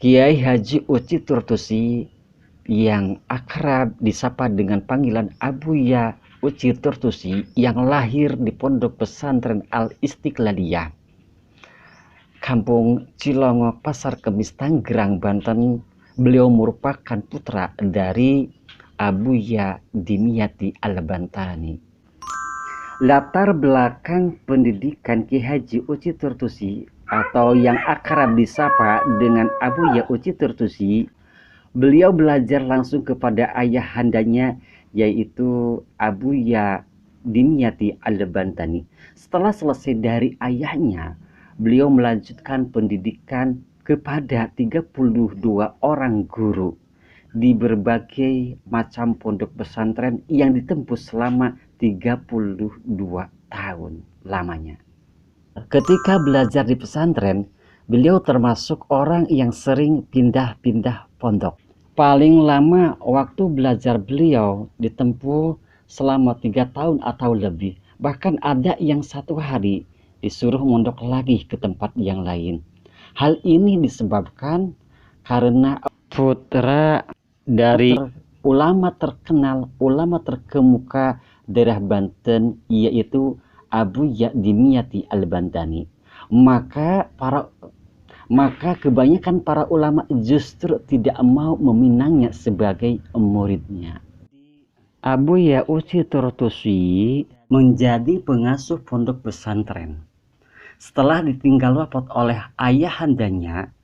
Kiai Haji Uci Turtusi yang akrab disapa dengan panggilan Abuya Uci Turtusi yang lahir di Pondok Pesantren Al-Istiqlaliyah, Kampung Cilongok, Pasar Kemis, Tanggerang, Banten. Beliau merupakan putra dari Abuya Dimyati Al-Bantani. Latar belakang pendidikan Ki Haji Uci Turtusi atau yang akrab disapa dengan Abuya Uci Turtusi, beliau belajar langsung kepada ayahandanya yaitu Abuya Dimyati Al-Bantani. Setelah selesai dari ayahnya, beliau melanjutkan pendidikan kepada 32 orang guru di berbagai macam pondok pesantren yang ditempuh selama 32 tahun lamanya. Ketika belajar di pesantren, beliau termasuk orang yang sering pindah-pindah pondok. Paling lama waktu belajar beliau ditempuh selama 3 tahun atau lebih. Bahkan ada yang 1 hari disuruh mondok lagi ke tempat yang lain. Hal ini disebabkan karena putra dari ulama terkenal, ulama terkemuka daerah Banten, yaitu Abuya Dimyati Al-Bantani. Maka kebanyakan para ulama justru tidak mau meminangnya sebagai muridnya. Abuya Uci Turtusi menjadi pengasuh pondok pesantren. Setelah ditinggal wafat oleh ayahandanya,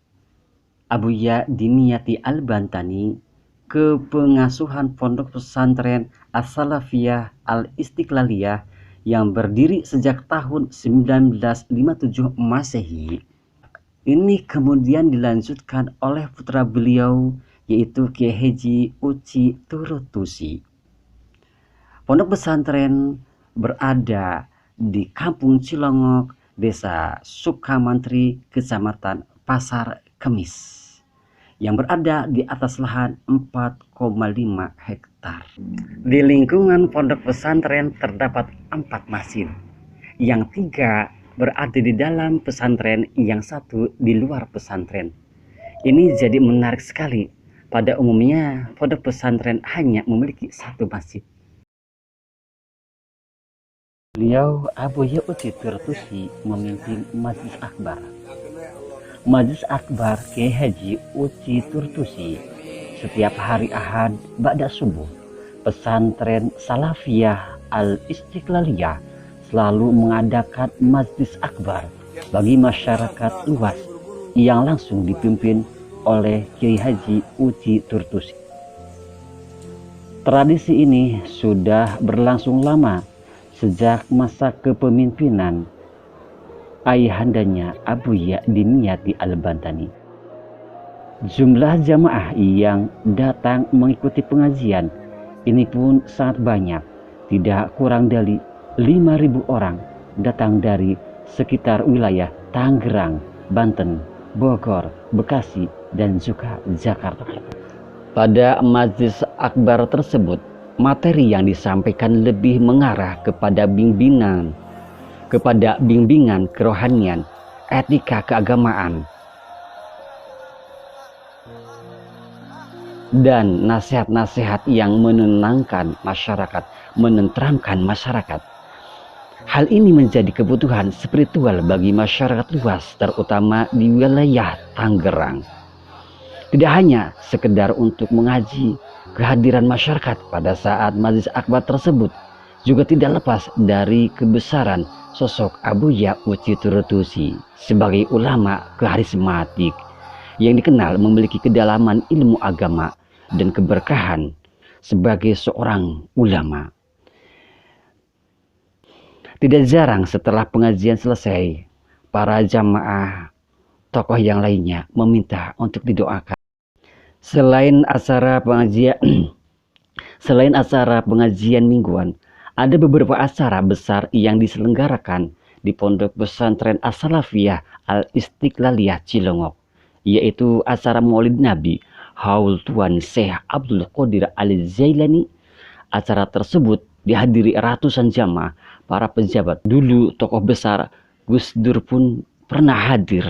Abuya Dimyati Al-Bantani, kepengasuhan pondok pesantren As-Salafiyah Al-Istiqlaliyah yang berdiri sejak tahun 1957 Masehi. Ini kemudian dilanjutkan oleh putra beliau yaitu Kiai Haji Uci Turtusi. Pondok pesantren berada di Kampung Cilongok, Desa Sukamantri, Kecamatan Pasar Kemis, yang berada di atas lahan 4,5 hektar. Di lingkungan pondok pesantren terdapat 4 masjid, yang 3 berada di dalam pesantren, yang 1 di luar pesantren. Ini jadi menarik sekali. Pada umumnya pondok pesantren hanya memiliki 1 masjid. Beliau Abuya Uci Turtusi memimpin Majelis Akbar. Majelis Akbar Kiai Haji Uci Turtusi setiap hari Ahad ba'da subuh, pesantren Salafiyah Al-Istiqlaliyah selalu mengadakan Majelis Akbar bagi masyarakat luas yang langsung dipimpin oleh Kiai Haji Uci Turtusi. Tradisi ini sudah berlangsung lama sejak masa kepemimpinan ayahandanya Abuya Dimyati Al-Bantani. Jumlah jamaah yang datang mengikuti pengajian ini pun sangat banyak, tidak kurang dari 5.000 orang datang dari sekitar wilayah Tanggerang, Banten, Bogor, Bekasi, dan juga Jakarta. Pada Majelis Akbar tersebut, materi yang disampaikan lebih mengarah kepada bimbingan kerohanian, etika keagamaan, dan nasihat-nasihat yang menenangkan masyarakat, menenteramkan masyarakat. Hal ini menjadi kebutuhan spiritual bagi masyarakat luas, terutama di wilayah Tanggerang. Tidak hanya sekedar untuk mengaji, kehadiran masyarakat pada saat Majelis Akbar tersebut juga tidak lepas dari kebesaran sosok Abuya Uci Turtusi sebagai ulama karismatik yang dikenal memiliki kedalaman ilmu agama dan keberkahan sebagai seorang ulama. Tidak jarang setelah pengajian selesai, para jamaah tokoh yang lainnya meminta untuk didoakan. Selain acara pengajian mingguan, ada beberapa acara besar yang diselenggarakan di Pondok Pesantren As-Salafiyah Al-Istiqlaliyah Cilongok, yaitu acara Maulid Nabi Haul Tuan Syekh Abdul Qadir Al-Jailani. Acara tersebut dihadiri ratusan jamaah, para pejabat. Dulu tokoh besar Gus Dur pun pernah hadir.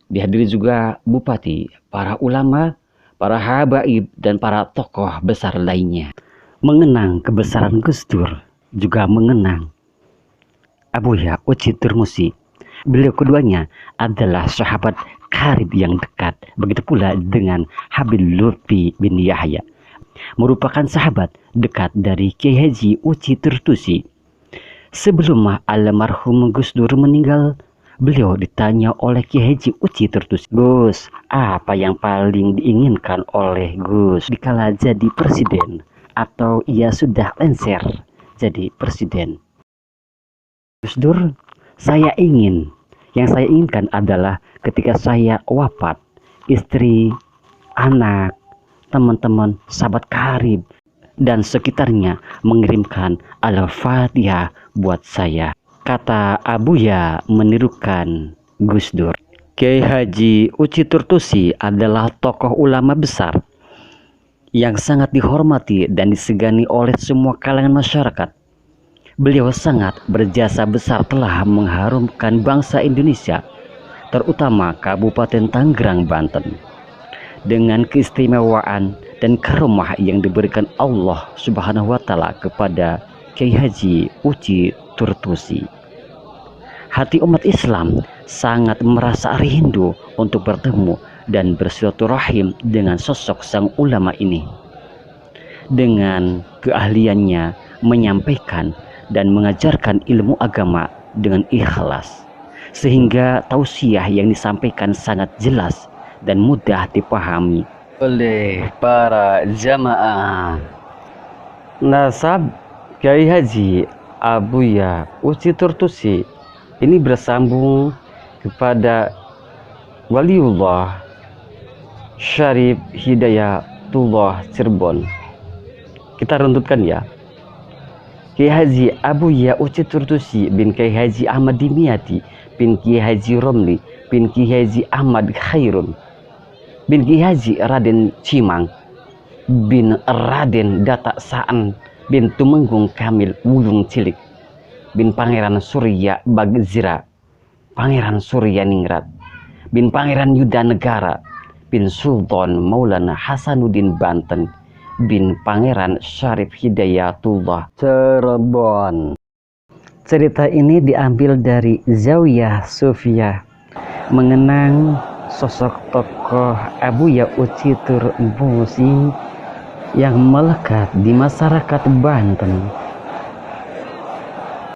Dihadiri juga bupati, para ulama, para habaib, dan para tokoh besar lainnya. Mengenang kebesaran Gus Dur, juga mengenang Abuya Uci Turmusi. Beliau keduanya adalah sahabat karib yang dekat, begitu pula dengan Habib Lutfi bin Yahya, merupakan sahabat dekat dari Kiai Haji Uci Turtusi. Sebelum almarhum Gus Dur meninggal, beliau ditanya oleh Kiai Haji Uci Turtusi, "Gus, apa yang paling diinginkan oleh Gus dikala jadi presiden atau ia sudah lengser jadi presiden?" Gus Dur, yang saya inginkan adalah ketika saya wafat, istri, anak, teman-teman, sahabat karib, dan sekitarnya mengirimkan Al-Fatihah buat saya. Kata Abuya menirukan Gus Dur. Kiai Haji Uci Turtusi adalah tokoh ulama besar yang sangat dihormati dan disegani oleh semua kalangan masyarakat. Beliau sangat berjasa besar telah mengharumkan bangsa Indonesia, terutama Kabupaten Tangerang, Banten, dengan keistimewaan dan karomah yang diberikan Allah Subhanahu wa Ta'ala kepada Kiai Haji Uci Turtusi. Hati umat Islam sangat merasa rindu untuk bertemu dan bersilaturahim dengan sosok sang ulama ini. Dengan keahliannya menyampaikan dan mengajarkan ilmu agama dengan ikhlas, sehingga tausiah yang disampaikan sangat jelas dan mudah dipahami oleh para jamaah. Nasab Kiai Haji Abuya Uci Turtusi ini bersambung kepada Waliullah Syarif Hidayatullah Cirebon. Kita runtutkan ya. Kiai Haji Abuya Uci Turtusi bin Kiai Haji Ahmad Dimyati bin Kiai Haji Romli bin Kiai Haji Ahmad Khairun bin Kiai Haji Raden Cimang bin Raden Datak Saan bin Tumenggung Kamil Wulung Cilik bin Pangeran Surya Bagzira, Pangeran Surya Ningrat bin Pangeran Yuda Negara bin Sultan Maulana Hasanuddin Banten bin Pangeran Syarif Hidayatullah Cirebon. Cerita ini diambil dari Zawiyah Sufiyah, mengenang sosok tokoh Abuya Uci Turmusi yang melekat di masyarakat Banten